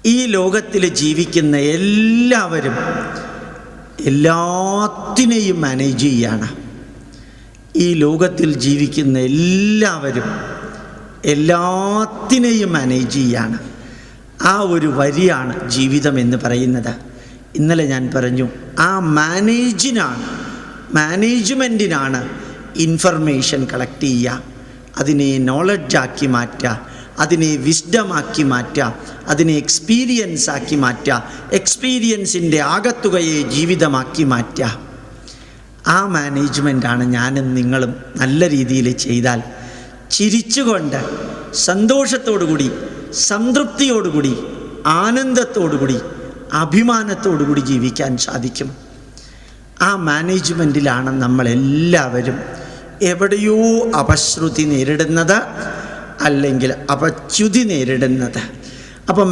ഈ ലോകത്തിൽ ജീവിക്കുന്ന എല്ലാവരും എല്ലാത്തിനെയും മാനേജ് ചെയ്യാണ്. ഈ ലോകത്തിൽ ജീവിക്കുന്ന എല്ലാവരും എല്ലാത്തിനെയും മാനേജ് ചെയ്യാണ്. ആ ഒരു വരിയാണ് ജീവിതം എന്ന് പറയുന്നത്. ഇന്നലെ ഞാൻ പറഞ്ഞു, ആ മാനേജ്മെൻറ്റിനാണ് ഇൻഫർമേഷൻ കളക്ട് ചെയ്യുക, അതിനെ നോളജാക്കി മാറ്റുക, അതിനെ വിസ്ഡമാക്കി മാറ്റുക, അതിനെ എക്സ്പീരിയൻസ് ആക്കി മാറ്റുക, എക്സ്പീരിയൻസിൻ്റെ ആകത്തുകയെ ജീവിതമാക്കി മാറ്റുക. ആ മാനേജ്മെൻറ്റാണ് ഞാനും നിങ്ങളും നല്ല രീതിയിൽ ചെയ്താൽ ചിരിച്ചുകൊണ്ട് സന്തോഷത്തോടുകൂടി സംതൃപ്തിയോടുകൂടി ആനന്ദത്തോടുകൂടി അഭിമാനത്തോടുകൂടി ജീവിക്കാൻ സാധിക്കും. ആ മാനേജ്മെൻറ്റിലാണ് നമ്മളെല്ലാവരും എവിടെയോ അപശ്രുതി നേരിടുന്നത്, അല്ലെങ്കിൽ അപച്യുതി നേരിടുന്നത്. അപ്പം